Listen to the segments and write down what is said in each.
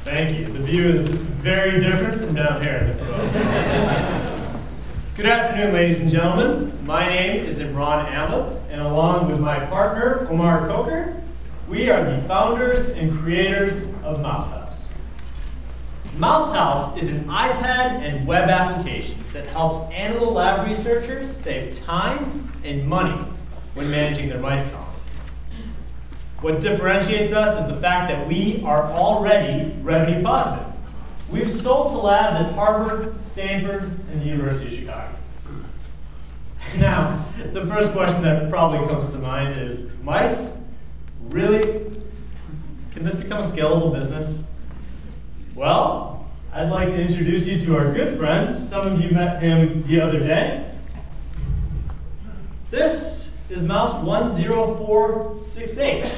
Thank you. The view is very different from down here. Good afternoon, ladies and gentlemen. My name is Imran Ahmed, and along with my partner, Omar Coker, we are the founders and creators of MouseHouse. MouseHouse is an iPad and web application that helps animal lab researchers save time and money when managing their mice colonies. What differentiates us is the fact that we are already revenue positive. We've sold to labs at Harvard, Stanford, and the University of Chicago. Now, the first question that probably comes to mind is, mice? Really? Can this become a scalable business? Well, I'd like to introduce you to our good friend. Some of you met him the other day. This is mouse 10468.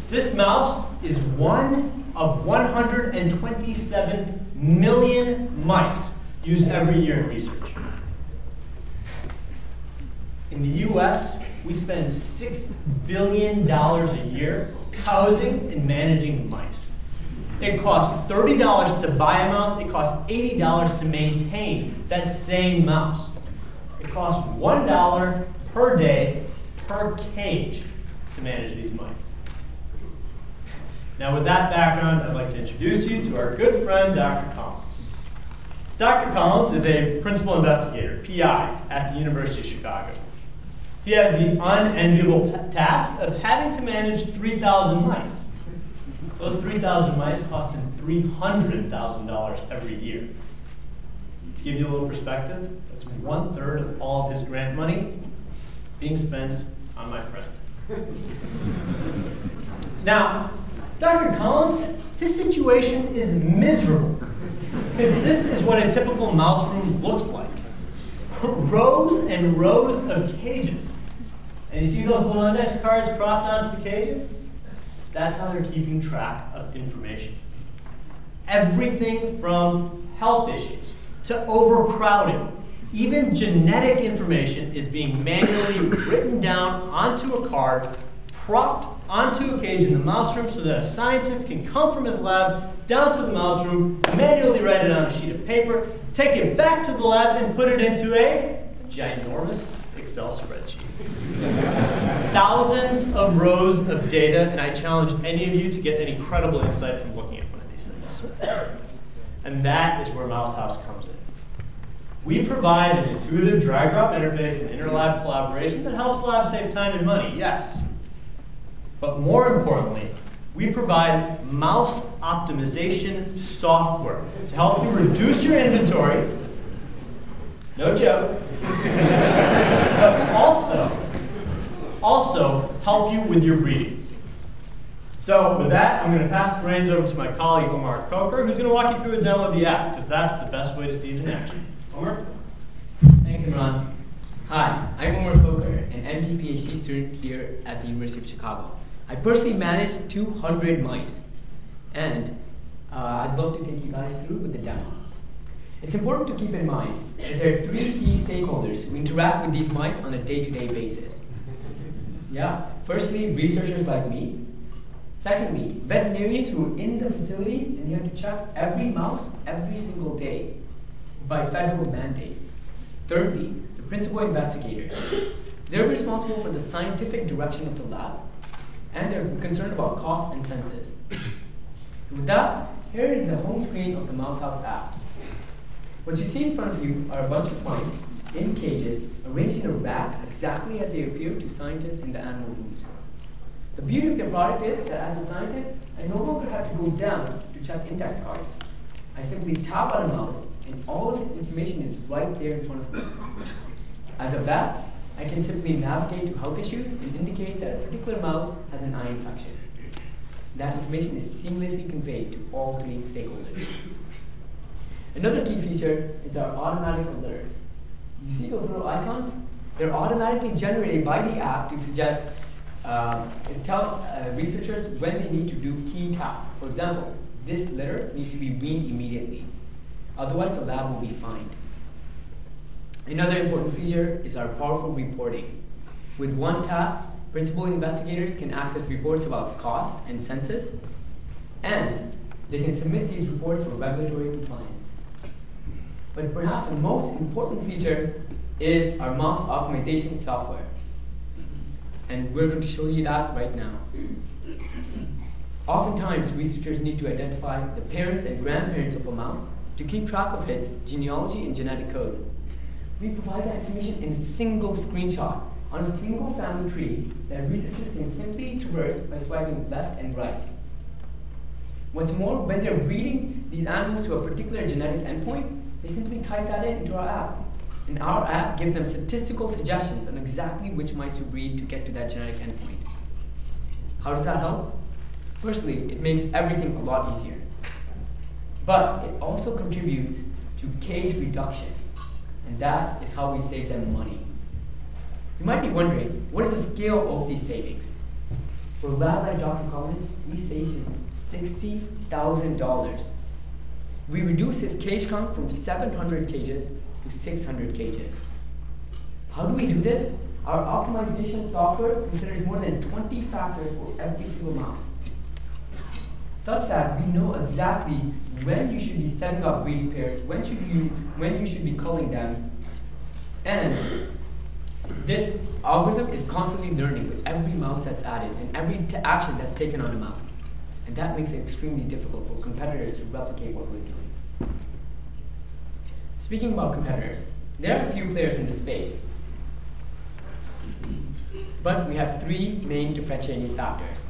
This mouse is one of 127 million mice used every year in research. In the US, we spend $6 billion a year housing and managing mice. It costs $30 to buy a mouse. It costs $80 to maintain that same mouse. It costs $1 per day per cage to manage these mice. Now, with that background, I'd like to introduce you to our good friend, Dr. Collins. Dr. Collins is a principal investigator, PI, at the University of Chicago. He has the unenviable task of having to manage 3,000 mice. Those 3,000 mice cost him $300,000 every year. To give you a little perspective, that's 1/3 of all of his grant money being spent on my friend. Now, Dr. Collins, his situation is miserable. Because this is what a typical mouse room looks like. Rows and rows of cages. And you see those little index cards crossed onto the cages? That's how they're keeping track of information. Everything from health issues to overcrowding. Even genetic information is being manually written down onto a card, propped onto a cage in the mouse room so that a scientist can come from his lab down to the mouse room, manually write it on a sheet of paper, take it back to the lab, and put it into a ginormous Excel spreadsheet. Thousands of rows of data, and I challenge any of you to get any credible insight from looking at one of these things. And that is where MouseHouse comes in. We provide an intuitive drag-drop interface and inter-lab collaboration that helps labs save time and money, yes. But more importantly, we provide mouse optimization software to help you reduce your inventory, no joke, but also help you with your breeding. So with that, I'm going to pass the reins over to my colleague Omar Coker, who's going to walk you through a demo of the app, because that's the best way to see it in action. Omar? Thanks, Imran. Hi, I'm Omar Coker, an MD PhD student here at the University of Chicago. I personally manage 200 mice, and I'd love to take you guys through with the demo. It's important to keep in mind that there are 3 key stakeholders who interact with these mice on a day-to-day basis. Firstly, researchers like me. Secondly, veterinarians who are in the facilities and you have to check every mouse every single day by federal mandate. Thirdly, the principal investigators. They're responsible for the scientific direction of the lab, and they're concerned about cost and census. So with that, here is the home screen of the MouseHouse app. What you see in front of you are a bunch of mice in cages arranged in a rack exactly as they appear to scientists in the animal rooms. The beauty of the product is that as a scientist, I no longer have to go down to check index cards. I simply tap on a mouse and all of this information is right there in front of me. As a vet, I can simply navigate to health issues and indicate that a particular mouse has an eye infection. That information is seamlessly conveyed to all 3 stakeholders. Another key feature is our automatic alerts. You see those little icons? They're automatically generated by the app to suggest, tell researchers when they need to do key tasks. For example, this litter needs to be weaned immediately. Otherwise, the lab will be fined. Another important feature is our powerful reporting. With one tap, principal investigators can access reports about costs and census, and They can submit these reports for regulatory compliance. But perhaps the most important feature is our mouse optimization software. And we're going to show you that right now. Oftentimes, researchers need to identify the parents and grandparents of a mouse to keep track of its genealogy and genetic code. We provide that information in a single screenshot on a single family tree that researchers can simply traverse by swiping left and right. What's more, when they're breeding these animals to a particular genetic endpoint, they simply type that into our app. And our app gives them statistical suggestions on exactly which mice to breed to get to that genetic endpoint. How does that help? Firstly, it makes everything a lot easier. But it also contributes to cage reduction. And that is how we save them money. You might be wondering, what is the scale of these savings? For a lab like Dr. Collins, we saved him $60,000. We reduced his cage count from 700 cages to 600 cages. How do we do this? Our optimization software considers more than 20 factors for every single mouse, such that we know exactly when you should be setting up breeding pairs, when you should be culling them, and this algorithm is constantly learning with every mouse that's added and every action that's taken on a mouse. And that makes it extremely difficult for competitors to replicate what we're doing. Speaking about competitors, there are a few players in this space. But we have three main differentiating factors.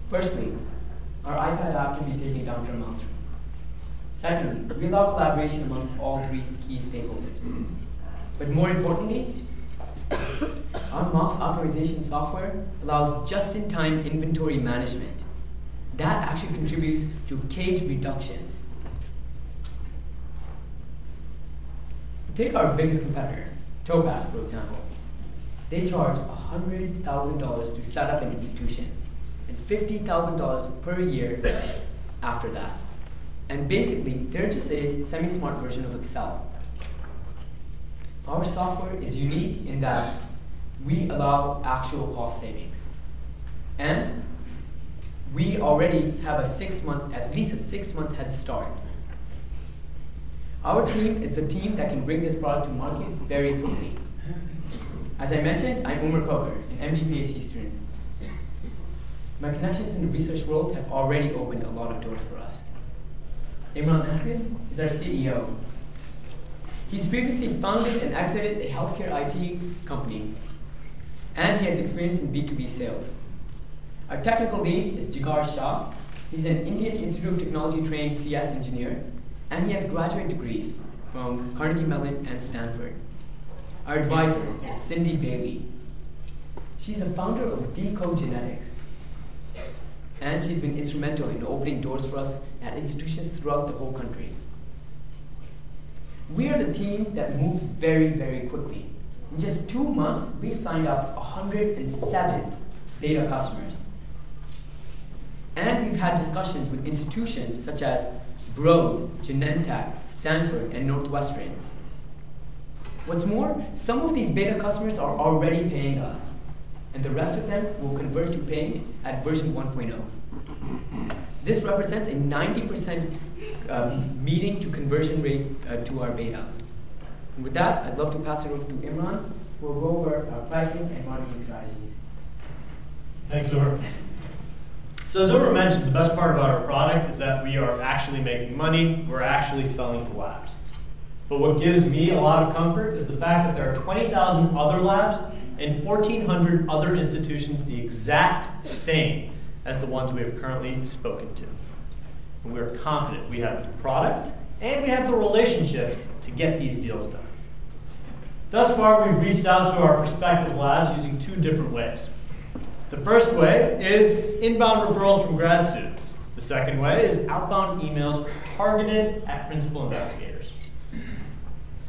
Firstly, our iPad app can be taken down to a mouse room. Secondly, we allow collaboration amongst all three key stakeholders. But more importantly, our mouse optimization software allows just-in-time inventory management. That actually contributes to cage reductions. Take our biggest competitor, Topaz, for example. They charge $100,000 to set up an institution and $50,000 per year after that. And basically, they're just a semi-smart version of Excel. Our software is unique in that we allow actual cost savings. And we already have at least a 6-month head start. Our team is the team that can bring this product to market very quickly. As I mentioned, I'm Umar Koker, an MD PhD student. My connections in the research world have already opened a lot of doors for us. Imran Ahmed is our CEO. He's previously founded and exited a healthcare IT company, and he has experience in B2B sales. Our technical lead is Jigar Shah. He's an Indian Institute of Technology trained CS engineer, and he has graduate degrees from Carnegie Mellon and Stanford. Our advisor is Cindy Bailey. She's a founder of Decode Genetics, and she's been instrumental in opening doors for us at institutions throughout the whole country. We are the team that moves very, very quickly. In just 2 months, we've signed up 107 beta customers. And we've had discussions with institutions such as Broad, Genentech, Stanford, and Northwestern. What's more, some of these beta customers are already paying us, and the rest of them will convert to paying at version 1.0. This represents a 90% meeting to conversion rate to our betas. And with that, I'd love to pass it over to Imran, who will go over our pricing and marketing strategies. Thanks, Umar. So as Umar mentioned, the best part about our product is that we are actually making money. We're actually selling to labs. But what gives me a lot of comfort is the fact that there are 20,000 other labs and 1,400 other institutions the exact same as the ones we have currently spoken to. And we're confident we have the product and we have the relationships to get these deals done. Thus far, we've reached out to our prospective labs using 2 different ways. The first way is inbound referrals from grad students. The second way is outbound emails targeted at principal investigators.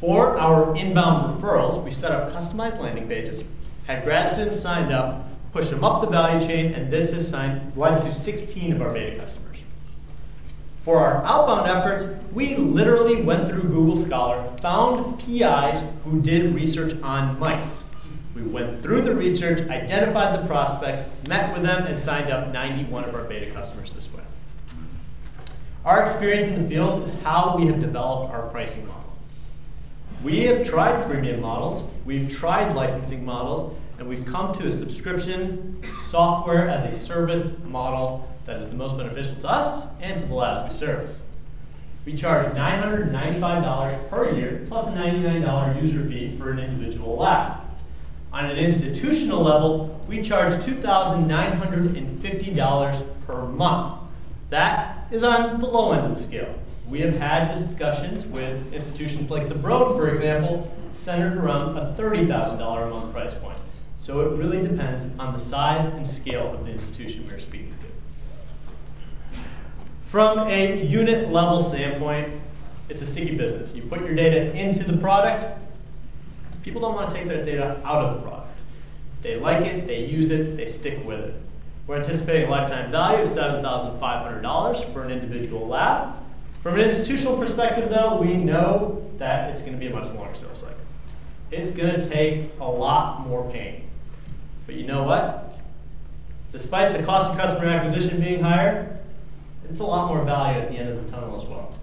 For our inbound referrals, we set up customized landing pages, had grad students signed up, pushed them up the value chain, and this has led to 16 of our beta customers. For our outbound efforts, we literally went through Google Scholar, found PIs who did research on mice. We went through the research, identified the prospects, met with them, and signed up 91 of our beta customers this way. Our experience in the field is how we have developed our pricing model. We have tried freemium models, we've tried licensing models, and we've come to a subscription software as a service model that is the most beneficial to us and to the labs we service. We charge $995 per year plus a $99 user fee for an individual lab. On an institutional level, we charge $2,950 per month. That is on the low end of the scale. We have had discussions with institutions like the Broad, for example, centered around a $30,000 a month price point. So it really depends on the size and scale of the institution we're speaking to. From a unit level standpoint, it's a sticky business. You put your data into the product, people don't want to take their data out of the product. They like it, they use it, they stick with it. We're anticipating a lifetime value of $7,500 for an individual lab. From an institutional perspective, though, we know that it's going to be a much longer sales cycle. It's going to take a lot more pain. But you know what? Despite the cost of customer acquisition being higher, it's a lot more value at the end of the tunnel as well.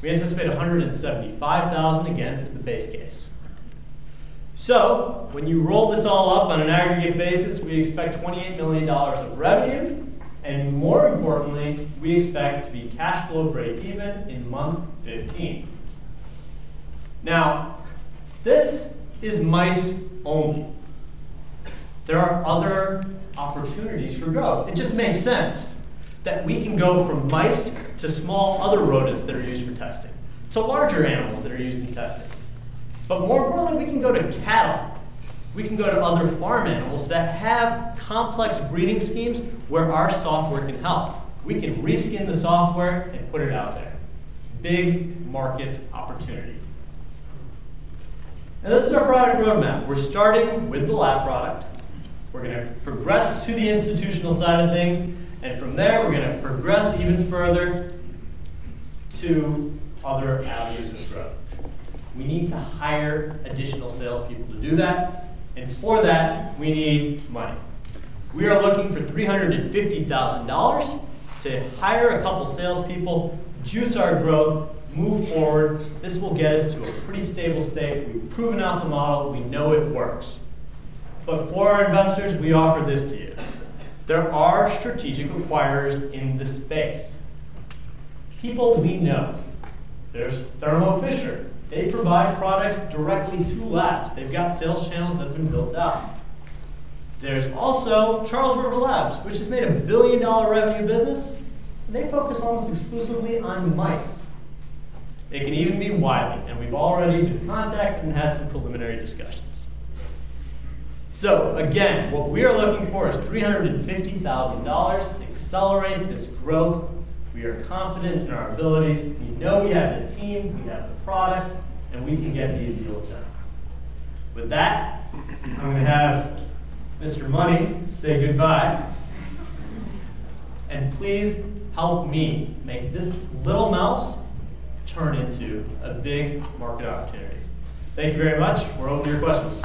We anticipate $175,000 again for the base case. So, when you roll this all up on an aggregate basis, we expect $28 million of revenue, and more importantly, we expect to be cash flow break even in month 15. Now, this is mice only. There are other opportunities for growth. It just makes sense that we can go from mice to small other rodents that are used for testing, to larger animals that are used in testing. But more importantly, we can go to cattle. We can go to other farm animals that have complex breeding schemes where our software can help. We can reskin the software and put it out there. Big market opportunity. And this is our product roadmap. We're starting with the lab product. We're going to progress to the institutional side of things. And from there, we're going to progress even further to other avenues of growth. We need to hire additional salespeople to do that. And for that, we need money. We are looking for $350,000 to hire a couple salespeople, juice our growth, move forward. This will get us to a pretty stable state. We've proven out the model. We know it works. But for our investors, we offer this to you. There are strategic acquirers in this space. People we know. There's Thermo Fisher. They provide products directly to labs. They've got sales channels that have been built out. There's also Charles River Labs, which has made a $1 billion revenue business. And they focus almost exclusively on mice. It can even be Wiley, and we've already been contacted and had some preliminary discussions. So again, what we are looking for is $350,000 to accelerate this growth. We are confident in our abilities. We know we have the team, we have the product, and we can get these deals done. With that, I'm going to have Mr. Money say goodbye. And please help me make this little mouse turn into a big market opportunity. Thank you very much. We're open to your questions.